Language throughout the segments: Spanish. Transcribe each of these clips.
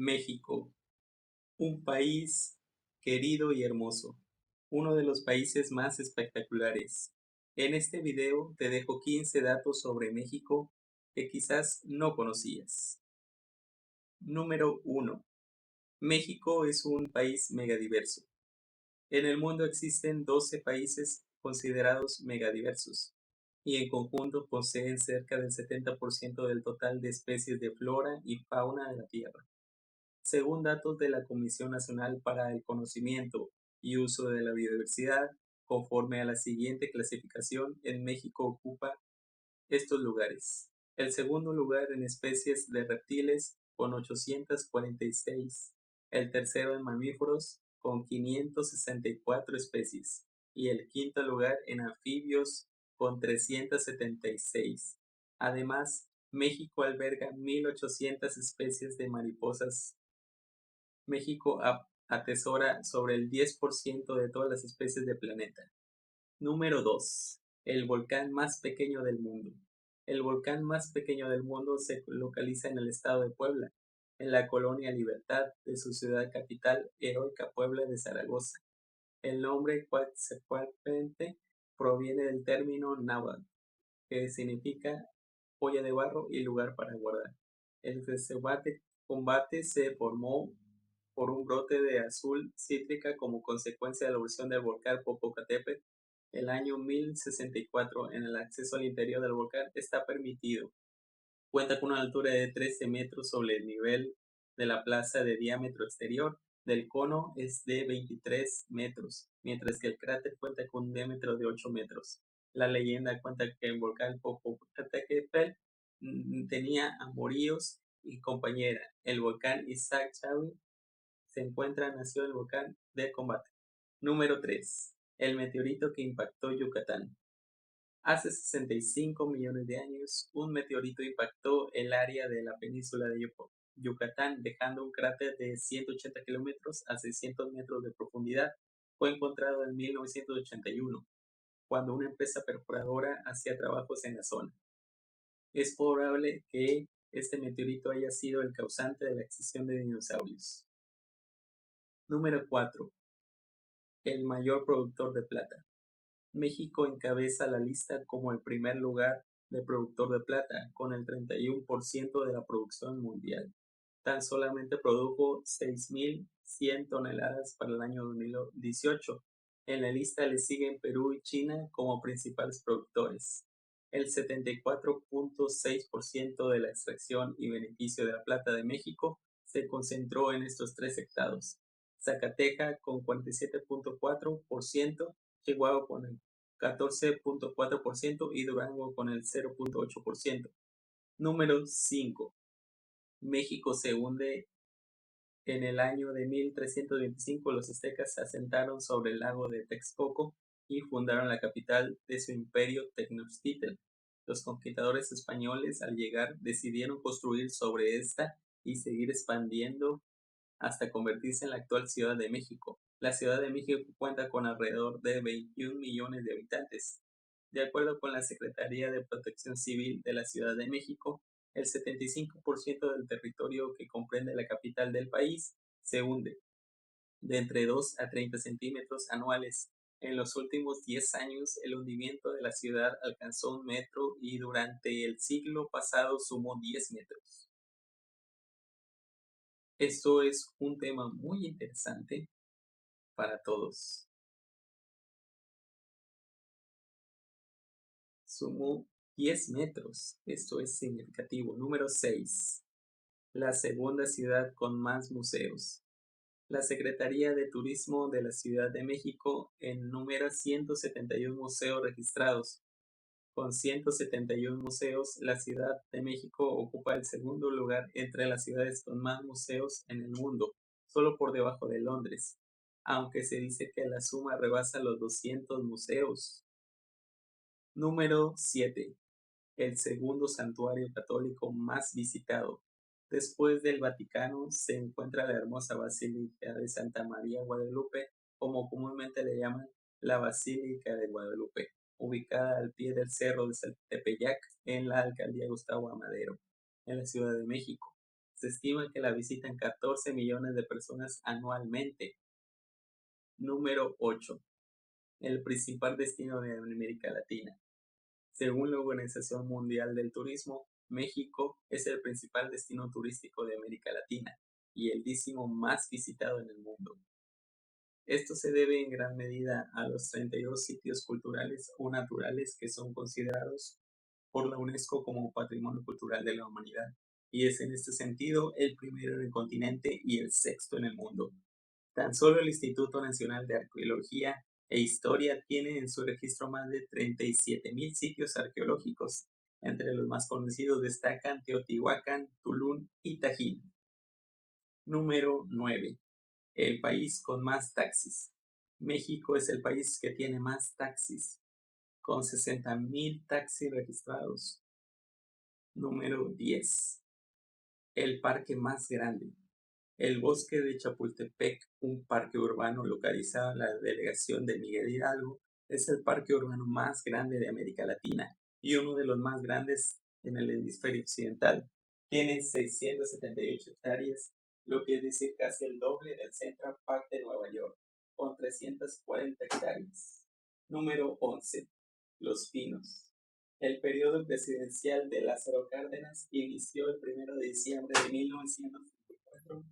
México, un país querido y hermoso, uno de los países más espectaculares. En este video te dejo 15 datos sobre México que quizás no conocías. Número 1. México es un país megadiverso. En el mundo existen 12 países considerados megadiversos y en conjunto poseen cerca del 70% del total de especies de flora y fauna de la Tierra. Según datos de la Comisión Nacional para el Conocimiento y Uso de la Biodiversidad, conforme a la siguiente clasificación, en México ocupa estos lugares. El segundo lugar en especies de reptiles con 846, el tercero en mamíferos con 564 especies y el quinto lugar en anfibios con 376. Además, México alberga 1800 especies de mariposas. México atesora sobre el 10% de todas las especies del planeta. Número 2. El volcán más pequeño del mundo. El volcán más pequeño del mundo se localiza en el estado de Puebla, en la colonia Libertad de su ciudad capital, heroica Puebla de Zaragoza. El nombre Coatzacoalcos proviene del término náhuatl, que significa olla de barro y lugar para guardar. El combate se formó por un brote de azul cítrica como consecuencia de la erupción del volcán Popocatépetl el año 1064. En el acceso al interior del volcán está permitido. Cuenta con una altura de 13 metros sobre el nivel de la plaza. De diámetro exterior del cono es de 23 metros, mientras que el cráter cuenta con un diámetro de 8 metros. La leyenda cuenta que el volcán Popocatépetl tenía amoríos y compañera. El volcán Iztaccíhuatl nació el volcán de combate. Número 3. El meteorito que impactó Yucatán. Hace 65 millones de años, un meteorito impactó el área de la península de Yucatán, dejando un cráter de 180 kilómetros a 600 metros de profundidad. Fue encontrado en 1981, cuando una empresa perforadora hacía trabajos en la zona. Es probable que este meteorito haya sido el causante de la extinción de dinosaurios. Número 4. El mayor productor de plata. México encabeza la lista como el primer lugar de productor de plata, con el 31% de la producción mundial. Tan solamente produjo 6.100 toneladas para el año 2018. En la lista le siguen Perú y China como principales productores. El 74.6% de la extracción y beneficio de la plata de México se concentró en estos tres estados: Zacatecas con 47.4%, Chihuahua con el 14.4% y Durango con el 0.8%. Número 5. México se hunde. En el año de 1325 los aztecas se asentaron sobre el lago de Texcoco y fundaron la capital de su imperio, Tenochtitlan. Los conquistadores españoles, al llegar, decidieron construir sobre esta y seguir expandiendo hasta convertirse en la actual Ciudad de México. La Ciudad de México cuenta con alrededor de 21 millones de habitantes. De acuerdo con la Secretaría de Protección Civil de la Ciudad de México, el 75% del territorio que comprende la capital del país se hunde, de entre 2 a 30 centímetros anuales. En los últimos 10 años, el hundimiento de la ciudad alcanzó 1 metro y durante el siglo pasado sumó 10 metros. Esto es un tema muy interesante para todos. Sumó 10 metros. Esto es significativo. Número 6. La segunda ciudad con más museos. La Secretaría de Turismo de la Ciudad de México enumera 171 museos registrados. Con 171 museos, la Ciudad de México ocupa el segundo lugar entre las ciudades con más museos en el mundo, solo por debajo de Londres, aunque se dice que la suma rebasa los 200 museos. Número 7. El segundo santuario católico más visitado. Después del Vaticano se encuentra la hermosa Basílica de Santa María Guadalupe, como comúnmente le llaman la Basílica de Guadalupe, ubicada al pie del cerro de Tepeyac en la alcaldía Gustavo Amadero, en la Ciudad de México. Se estima que la visitan 14 millones de personas anualmente. Número 8. El principal destino de América Latina. Según la Organización Mundial del Turismo, México es el principal destino turístico de América Latina y el 10º más visitado en el mundo. Esto se debe en gran medida a los 32 sitios culturales o naturales que son considerados por la UNESCO como Patrimonio Cultural de la Humanidad, y es en este sentido el primero en el continente y el sexto en el mundo. Tan solo el Instituto Nacional de Arqueología e Historia tiene en su registro más de 37.000 sitios arqueológicos. Entre los más conocidos destacan Teotihuacán, Tulum y Tajín. Número 9. El país con más taxis. México es el país que tiene más taxis, con 60.000 taxis registrados. Número 10. El parque más grande. El Bosque de Chapultepec, un parque urbano localizado en la delegación de Miguel Hidalgo, es el parque urbano más grande de América Latina y uno de los más grandes en el hemisferio occidental. Tiene 678 hectáreas, lo que es decir casi el doble del Central Park de Nueva York, con 340 hectáreas. Número 11. Los Pinos. El periodo presidencial de Lázaro Cárdenas inició el 1 de diciembre de 1934.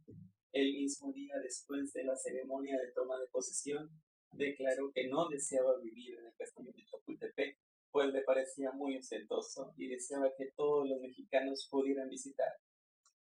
El mismo día después de la ceremonia de toma de posesión, declaró que no deseaba vivir en el castillo de Chapultepec, pues le parecía muy ostentoso y deseaba que todos los mexicanos pudieran visitar,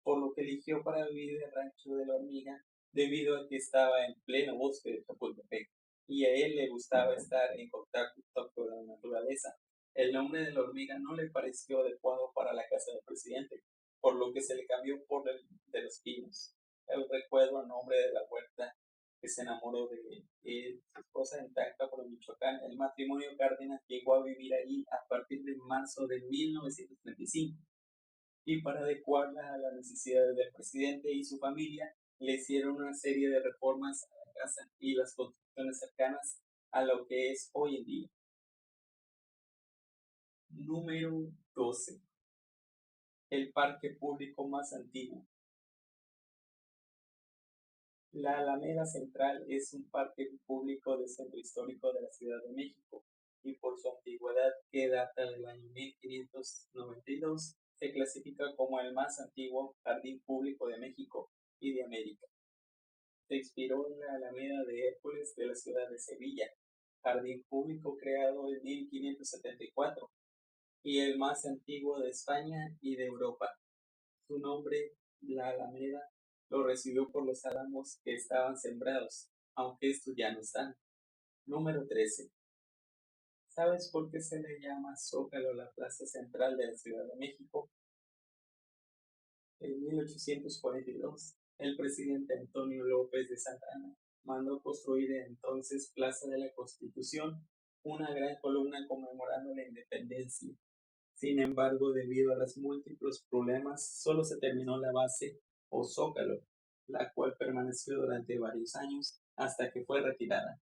por lo que eligió para vivir en el Rancho de la Hormiga, debido a que estaba en pleno bosque de Chapultepec, y a él le gustaba estar en contacto con la naturaleza. El nombre de la hormiga no le pareció adecuado para la casa del presidente, por lo que se le cambió por el de los Pinos. El recuerdo al nombre de la huerta que se enamoró de él, su esposa en Táncapro, Michoacán. El matrimonio Cárdenas llegó a vivir allí a partir de marzo de 1935, y para adecuarla a las necesidades del presidente y su familia, le hicieron una serie de reformas a la casa y las construcciones cercanas a lo que es hoy en día. Número 12. El parque público más antiguo. La Alameda Central es un parque público del centro histórico de la Ciudad de México y por su antigüedad, que data del año 1592, se clasifica como el más antiguo jardín público de México y de América. Se inspiró en la Alameda de Hércules de la ciudad de Sevilla, jardín público creado en 1574 y el más antiguo de España y de Europa. Su nombre, la Alameda, lo recibió por los álamos que estaban sembrados, aunque estos ya no están. Número 13. ¿Sabes por qué se le llama Zócalo la plaza central de la Ciudad de México? En 1842, el presidente Antonio López de Santa Anna mandó construir en entonces Plaza de la Constitución una gran columna conmemorando la independencia. Sin embargo, debido a los múltiples problemas, solo se terminó la base o zócalo, la cual permaneció durante varios años hasta que fue retirada,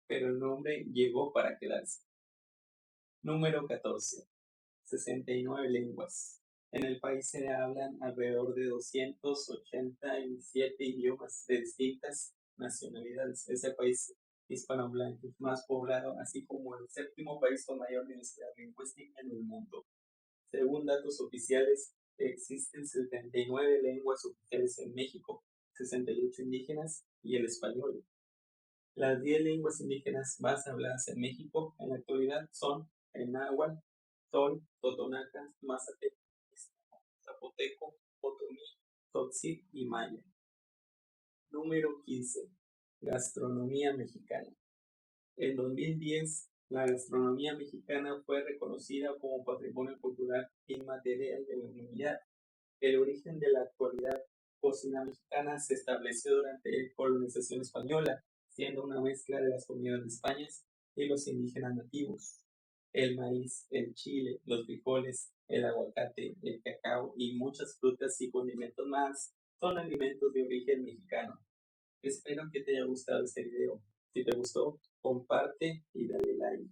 pero el nombre llegó para quedarse. Número 14. 69 lenguas. En el país se hablan alrededor de 287 idiomas de distintas nacionalidades. Es el país hispanohablante más poblado, así como el séptimo país con mayor diversidad lingüística en el mundo. Según datos oficiales, existen 79 lenguas oficiales en México, 68 indígenas y el español. Las 10 lenguas indígenas más habladas en México en la actualidad son el náhuatl, tol, totonaca, mazatec, zapoteco, otomí, tzotzi y maya. Número 15. Gastronomía mexicana. En 2010, la gastronomía mexicana fue reconocida como Patrimonio Cultural Inmaterial de la Humanidad. El origen de la actualidad cocina mexicana se estableció durante la colonización española, siendo una mezcla de las comidas de España y los indígenas nativos. El maíz, el chile, los frijoles, el aguacate, el cacao y muchas frutas y condimentos más son alimentos de origen mexicano. Espero que te haya gustado este video. Si te gustó, comparte y dale like.